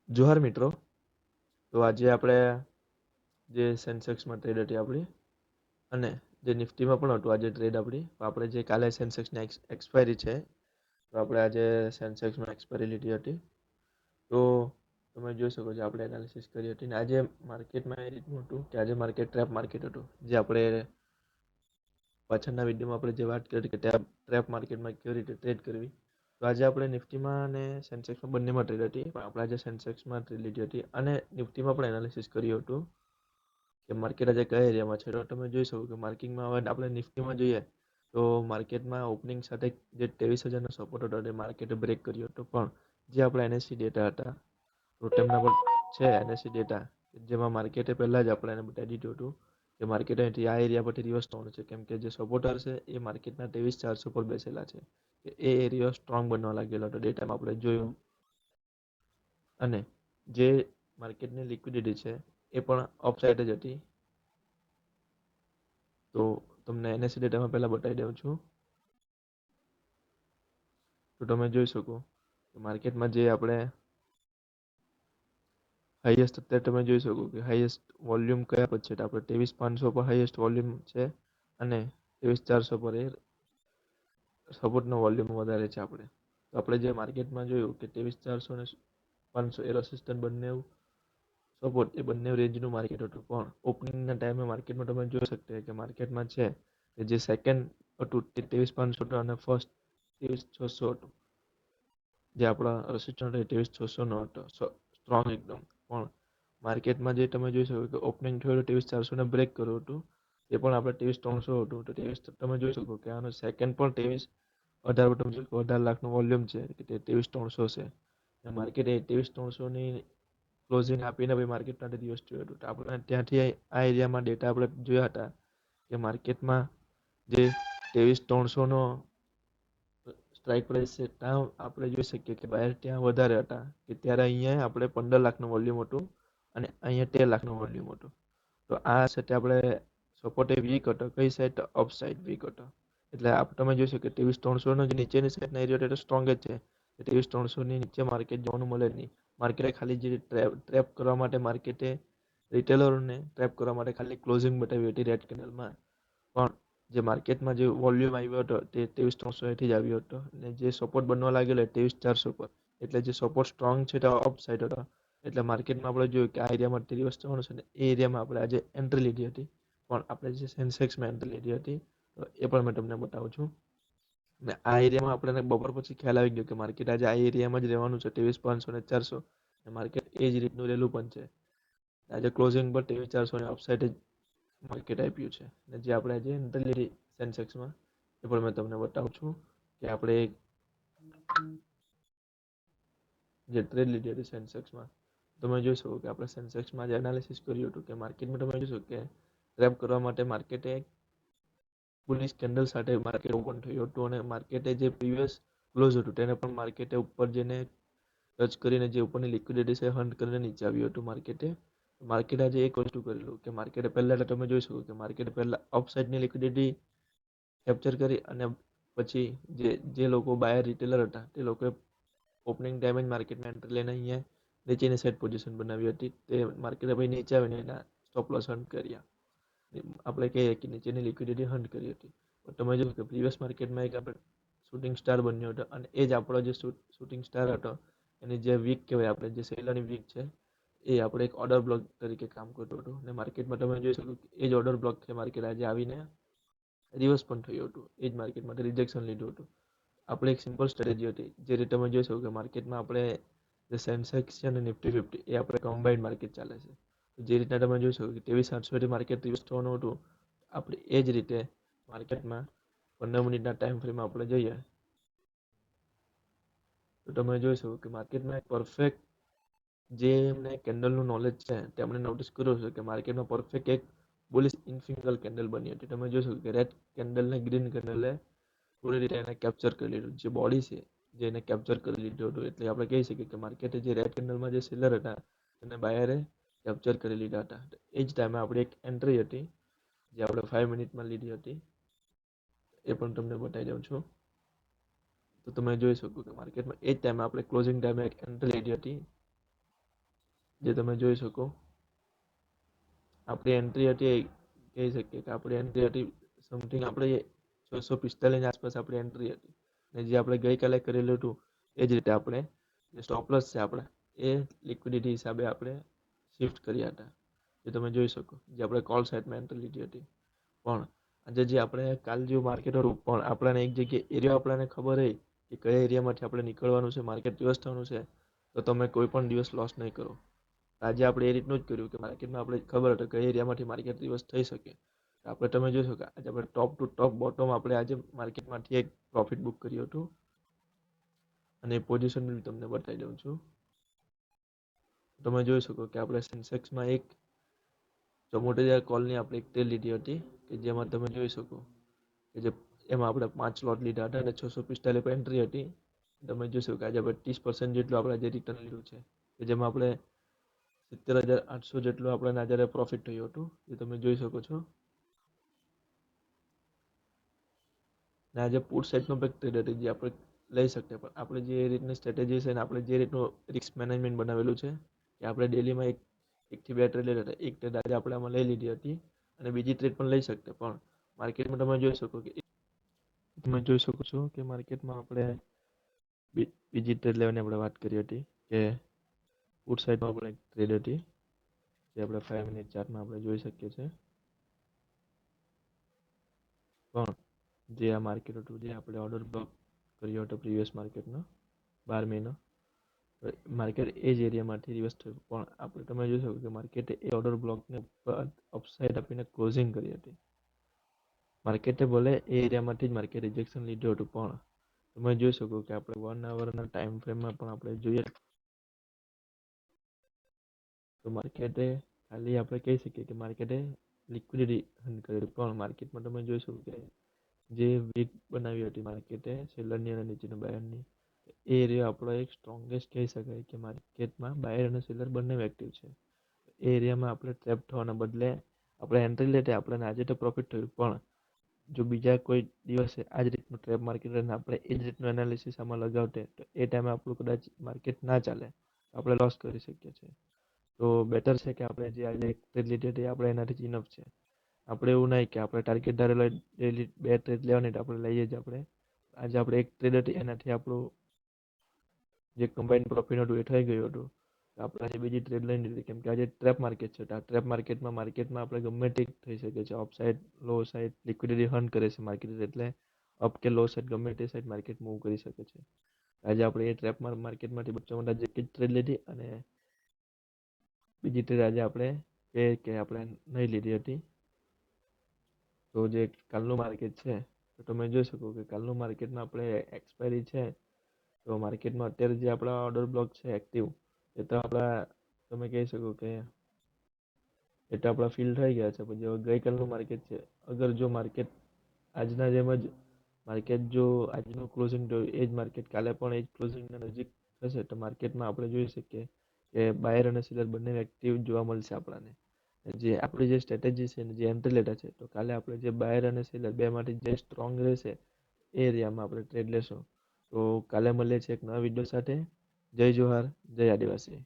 જોહાર મિત્રો. તો આજે આપણે જે સેન્સેક્સમાં ટ્રેડ હતી આપણી અને જે નિફ્ટીમાં પણ હતું આજે ટ્રેડ આપણી, તો આપણે જે કાલે સેન્સેક્સની એક્સપાયરી છે, તો આપણે આજે સેન્સેક્સમાં એક્સપાયરી લીધી હતી. તો તમે જોઈ શકો છો આપણે એનાલિસિસ કરી હતી. ને આજે માર્કેટમાં એ રીતનું હતું કે આજે માર્કેટ ટ્રેપ માર્કેટ હતું, જે આપણે પાછળના વિડીયોમાં આપણે જે વાત કરી કે ટ્રેપ માર્કેટમાં કેવી રીતે ટ્રેડ કરવી. તો આજે આપણે નિફ્ટીમાં અને સેન્સેક્સમાં બંનેમાં ટ્રેડ હતી, પણ આપણે આજે સેન્સેક્સમાં ટ્રેડ લીધી હતી અને નિફ્ટીમાં પણ એનાલિસિસ કર્યું હતું કે માર્કેટ આજે કયા એરિયામાં છે. તો તમે જોઈ શકો કે માર્કિંગમાં હવે આપણે નિફ્ટીમાં જોઈએ તો માર્કેટમાં ઓપનિંગ સાથે જે 23,000નો સપોર્ટ હતો તે માર્કેટે બ્રેક કર્યો હતો, પણ જે આપણા એનએસસી ડેટા હતા તો તેમના પર છે એનએસસી ડેટા, જેમાં માર્કેટે પહેલાં જ આપણે એને બતાવી દીધું હતું કે માર્કેટ અહીંથી આ એરિયા પરથી રિવર્સ થવાનું છે, કેમ કે જે સપોર્ટર છે એ માર્કેટના 23,400 પર બેસેલા છે, કે એ એરિયા સ્ટ્રોંગ બનવા લાગેલો હતો ડેટામાં આપણે જોયું. અને જે માર્કેટની લિક્વિડિટી છે એ પણ અપસાઇડ જ હતી. તો તમને એનએસસી ડેટામાં પહેલાં બતાવી દઉં છું. તો તમે જોઈ શકો કે માર્કેટમાં જે આપણે હાઈએસ્ટ અત્યારે તમે જોઈ શકો કે હાઈએસ્ટ વોલ્યુમ કયા પર છે, તો આપણે 23,500 પર હાઈએસ્ટ વોલ્યુમ છે અને 23,400 પર એ સપોર્ટનો વોલ્યુમ વધારે છે આપણે. તો આપણે જે માર્કેટમાં જોયું કે 23,400 અને 500 એ રેસિસ્ટન્ટ બંને સપોર્ટ એ બંને રેન્જનું માર્કેટ હતું, પણ ઓપનિંગના ટાઈમે માર્કેટમાં તમે જોઈ શકતા કે માર્કેટમાં છે કે જે સેકન્ડ હતું તે 23,500 હતું અને ફર્સ્ટ 23,600 હતું. જે આપણા રેસિસ્ટન્ટ 23,600નો હતો, સ્ટ્રોંગ એકદમ. પણ માર્કેટમાં જે તમે જોઈ શકો કે ઓપનિંગ થયું 23,400ને બ્રેક કર્યું હતું, એ પણ આપણે 23,300 હતું. તો તમે જોઈ શકો કે આનો સેકન્ડ પણ 18 લાખનો વોલ્યુમ છે કે તે 23,300 છે. માર્કેટે 23,300ની ક્લોઝિંગ આપીને ભાઈ માર્કેટના દિવસ જોયો હતું. આપણે ત્યાંથી આ એરિયામાં ડેટા આપણે જોયા હતા કે માર્કેટમાં જે 23,300નો સ્ટ્રાઇક પ્રાઇસ છે ત્યાં આપણે જોઈ શકીએ કે બાયર ત્યાં વધારે હતા, કે ત્યારે અહીંયા આપણે 15 લાખનું વોલ્યુમ હતું અને અહીંયા 13 લાખનું વોલ્યુમ હતું. તો આ સાથે આપણે સપોર્ટ એ વીક હતો, કઈ સાઈડ અપ સાઈડ વીક હતો. એટલે તમે જોઈ શકો કે 23,300નો જે નીચેની સાઈડના એરિયા તો સ્ટ્રોંગ જ છે. 23,300ની નીચે માર્કેટ જોવાનું મળે જ નહીં. માર્કેટે ખાલી જે ટ્રેપ કરવા માટે માર્કેટે રિટેલરોને ટ્રેપ કરવા માટે ખાલી ક્લોઝિંગ બતાવી હતી રેડ કેન્ડલમાં, પણ જે માર્કેટમાં જે વોલ્યુમ આવ્યો હતો તે 23,300થી જ આવ્યો હતો અને જે સપોર્ટ બનવા લાગેલો 23,400 પર, એટલે જે સપોર્ટ સ્ટ્રોંગ છે તે અપ સાઈડ હતો. એટલે માર્કેટમાં આપણે જોયું કે આ એરિયામાં દિવસ જવાનું છે ને એ એરિયામાં આપણે આજે એન્ટ્રી લીધી હતી, પણ આપણે જે સેન્સેક્સમાં એન્ટ્રી લીધી હતી તો એ પણ મેં તમને બતાવું છું. ને આ એરિયામાં આપણે બપોર પછી ખ્યાલ આવી ગયો કે માર્કેટ આજે આ એરિયામાં જ રહેવાનું છે 23,500 અને 400. માર્કેટ એ જ રીતનું રહેલું પણ છે. આજે ક્લોઝિંગ પર 23,400 અપસાઇડ જ માર્કેટ આપ્યું છે. અને જે આપણે આજે એન્ટ્રી લીધી સેન્સેક્સમાં એ પણ મેં તમને બતાવું છું કે આપણે જે ટ્રેડ લીધી હતી સેન્સેક્સમાં, તમે જોઈ શકો કે આપણે સેન્સેક્સમાં જે એનાલિસિસ કર્યું હતું કે માર્કેટમાં તમે જોઈ શકો કે ટ્રેપ કરવા માટે માર્કેટે બુલિશ કેન્ડલ સાથે માર્કેટ ઓપન થયું હતું અને માર્કેટે જે પ્રીવિયસ ક્લોઝ હતું તેને પણ માર્કેટે ઉપર જઈને ટચ કરીને જે ઉપરની લિક્વિડિટી છે હન્ટ કરીને નીચે આવ્યું હતું માર્કેટે. માર્કેટ આજે એક વસ્તુ કરેલું કે માર્કેટે પહેલા તમે જોઈ શકો કે માર્કેટે પહેલા અપસાઇડની લિક્વિડિટી કેપ્ચર કરી અને પછી જે લોકો બાયર રિટેલર હતા તે લોકોએ ઓપનિંગ ટાઈમે જ માર્કેટમાં એન્ટ્રી લઈને અહીંયા નીચેની સાઈડ પોઝિશન બનાવી હતી. તે માર્કેટે ભાઈ નીચે આવીને એના સ્ટોપ લોસ હન્ટ કર્યા. આપણે કહીએ કે નીચેની લિક્વિડિટી હન્ટ કરી હતી. તમે જોયું કે પ્રીવિયસ માર્કેટમાં એક આપણે શૂટિંગ સ્ટાર બન્યો હતો અને એ જ આપણો જે શૂટિંગ સ્ટાર હતો એની જે વીક કહેવાય, આપણે જે સેલરની વીક છે એ આપણે એક ઓર્ડર બ્લોક તરીકે કામ કરતું હતું. અને માર્કેટમાં તમે જોઈ શકો એ જ ઓર્ડર બ્લોક છે માર્કેટ આજે આવીને રિવર્સ પણ થયું હતું, એ જ માર્કેટ માટે રિજેક્શન લીધું હતું. આપણે એક સિમ્પલ સ્ટ્રેટેજી હતી જે રીતે તમે જોઈ શકો કે માર્કેટમાં આપણે જે સેન્સેક્સ છે અને નિફ્ટી 50 એ આપણે કમ્બાઇન્ડ માર્કેટ ચાલે છે. જે રીતના તમે જોઈ શકો કે 23,800 માર્કેટ રિવર્સ થવાનું હતું, આપણે એ જ રીતે માર્કેટમાં 15 મિનિટના ટાઈમ ફ્રેમમાં આપણે જઈએ તો તમે જોઈ શકો કે માર્કેટમાં પરફેક્ટ જે એમને કેન્ડલનું નોલેજ છે તેમણે નોટિસ કર્યું છે કે માર્કેટમાં પરફેક્ટ એક બુલિશ ઇનફિંગલ કેન્ડલ બની હતી. તમે જોઈ શકો કે રેડ કેન્ડલ ને ગ્રીન કેન્ડલે પૂરી રીતે એને કેપ્ચર કરી લીધું. જે બોડી છે જે એને કેપ્ચર કરી લીધું હતું. એટલે આપણે કહી શકીએ કે માર્કેટે જે રેડ કેન્ડલમાં જે સેલર હતા એને બાયરે કેપ્ચર કરી લીધા હતા. એ જ ટાઈમે આપણી એક એન્ટ્રી હતી જે આપણે 5 મિનિટમાં લીધી હતી, એ પણ તમને બતાવી દઉં છું. તો તમે જોઈ શકો કે માર્કેટમાં એ જ ટાઈમે આપણે ક્લોઝિંગ ટાઈમે એક એન્ટ્રી લીધી હતી જે તમે જોઈ શકો આપણી એન્ટ્રી હતી કહી શકીએ કે આપણી એન્ટ્રી હતી સમથિંગ આપણે 645 ની આસપાસ આપણી એન્ટ્રી હતી અને જે આપણે ગઈકાલે કરેલું હતું એ જ રીતે આપણે જે સ્ટોપ લોસ છે આપણે એ લિક્વિડિટી હિસાબે આપણે શિફ્ટ કર્યા હતા જે તમે જોઈ શકો જે આપણે કોલ સાઇટમાં એન્ટ્રી લીધી હતી. પણ આજે જે આપણે કાલ જે માર્કેટ હતું પણ આપણને એક જગ્યાએ એરિયા આપણને ખબર હોય કે કયા એરિયામાંથી આપણે નીકળવાનું છે, માર્કેટ દિવસ થવાનું છે, તો તમે કોઈ પણ દિવસ લોસ નહીં કરો. આજે આપણે એ રીતનું જ કર્યું કે માર્કેટમાં આપણે ખબર હતું કઈ એરિયામાંથી માર્કેટ દિવસ થઈ શકે. આપણે તમે જોશો કે આજે આપણે ટોપ ટુ ટોપ બોટમ આપણે આજે માર્કેટમાંથી એક પ્રોફિટ બુક કર્યું હતું અને પોઝિશન બી તમને બતાવી દઉં છું. તમે જોઈ શકો કે આપણે સેન્સેક્સમાં એક ચમોટેરિયા કોલની આપણે એક ટ્રેડ લીધી હતી કે જેમાં તમે જોઈ શકો કે જે એમાં આપણે 5 લોટ લીધા હતા અને 645 પર એન્ટ્રી હતી. તમે જોશો કે આજે આપણે 30% જેટલું આપણે આજે રિટર્ન લીધું છે કે જેમાં આપણે 70,800 જેટલું આપણને આજે પ્રોફિટ થયું હતું જે તમે જોઈ શકો છો. અને આજે પુટ સાઇડનો બેક ટ્રેડ હતી જે આપણે લઈ શકીએ પણ આપણે જે રીતની સ્ટ્રેટેજી છે અને આપણે જે રીતનું રિસ્ક મેનેજમેન્ટ બનાવેલું છે કે આપણે ડેલીમાં એકથી બે ટ્રેડ લેતા હતા. એક ટ્રેડ આજે આપણે આમાં લઈ લીધી હતી અને બીજી ટ્રેડ પણ લઈ શકते પણ માર્કેટમાં તમે જોઈ શકો છો કે માર્કેટમાં આપણે બીજી ટ્રેડ લેવાની આપણે વાત કરી હતી કે પુટ સાઇડમાં આપણે એક ટ્રેડ હતી જે આપણે 5 મિનિટ ચાર્ટમાં આપણે જોઈ શકીએ છીએ. પણ જે આ માર્કેટ હતું જે આપણે ઓર્ડર બ્લોક કર્યો હતો પ્રીવિયસ માર્કેટનો 12 મહિનો માર્કેટ એ જ એરિયામાંથી રિવર્સ થયું પણ આપણે તમે જોઈ શકો કે માર્કેટે એ ઓર્ડર બ્લોકને અપસાઇડ આપીને ક્લોઝિંગ કરી હતી. માર્કેટે ભલે એ એરિયામાંથી જ માર્કેટ રિજેક્શન લીધું હતું પણ તમે જોઈ શકો કે આપણે 1 આવરના ટાઈમ ફ્રેમમાં પણ આપણે જોઈએ તો માર્કેટે ખાલી આપણે કહી શકીએ કે માર્કેટે લિક્વિડિટી હન્ટ કરેલું પણ માર્કેટમાં તમે જોઈ શકો કે જે વીક બનાવી હતી માર્કેટે સેલરની અને નીચેના બાયરની એ એરિયા આપણો એક સ્ટ્રોંગેસ્ટ કહી શકાય કે માર્કેટમાં બાયર અને સેલર બંને એક્ટિવ છે. એ એરિયામાં આપણે ટ્રેપ થવાના બદલે આપણે એન્ટ્રી લેતે આપણને આજે તો પ્રોફિટ થયું પણ જો બીજા કોઈ દિવસે આ જ રીતનું ટ્રેપ માર્કેટ આપણે એ જ રીતનું એનાલિસિસ આમાં લગાવતે તો એ ટાઈમે આપણું કદાચ માર્કેટ ના ચાલે આપણે લોસ કરી શકીએ છીએ. તો બેટર છે કે આપણે જે આજે ટ્રેડ લીધી હતી આપણે એનાથી ઇનફ છે. આપણે એવું નહીં કે આપણે ટાર્ગેટ ધારેલો ડેલી 2 ટ્રેડ લેવાની તો આપણે લઈએ જ આપણે આજે આપણે એક ટ્રેડ હતી એનાથી આપણું જે કમ્બાઈન પ્રોફિટ હતું એ થઈ ગયું હતું. આપણે આજે બીજી ટ્રેડ લઈ લીધી કેમ કે આજે ટ્રેપ માર્કેટ છે. આ ટ્રેપ માર્કેટમાં આપણે ગમે તે થઈ શકે છે. અપ સાઇડ લો સાઇડ લિક્વિડિટી હન્ટ કરે છે માર્કેટ એટલે અપ કે લો સાઇડ ગમે તે સાઇડ માર્કેટ મૂવ કરી શકે છે. આજે આપણે એ ટ્રેપ માર્કેટમાંથી બચવા માટે જે ટ્રેડ લીધી અને બીજી ટ્રેડ આજે આપણે કે આપણે નહીં લીધી હતી. તો જે કાલનું માર્કેટ છે તો તમે જોઈ શકો કે કાલનું માર્કેટમાં આપણે એક્સપાયરી છે તો માર્કેટમાં અત્યારે જે આપણા ઓર્ડર બ્લોક છે એક્ટિવ એ તો આપણા તમે કહી શકો કે એ તો આપણા ફિલ થઈ ગયા છે. પણ જે ગઈકાલનું માર્કેટ છે અગર જો માર્કેટ આજના જેમ જ માર્કેટ જો આજનું ક્લોઝિંગ થયું એ જ માર્કેટ કાલે પણ એ જ ક્લોઝિંગના નજીક થશે તો માર્કેટમાં આપણે જોઈ શકીએ કે બાયર અને સેલર બંને એક્ટિવ જોવા મળશે આપણને. જે આપણી જે સ્ટ્રેટેજી છે જે એન્ટ્રી લેતા છે તો કાલે આપણે જે બાયર અને સેલર બેમાંથી જે સ્ટ્રોંગ રહેશે એ એરિયામાં આપણે ટ્રેડ લેશું. તો કાલે મળીએ છીએ એક નવા વિડીયો સાથે. જય જોહાર, જય આદિવાસી.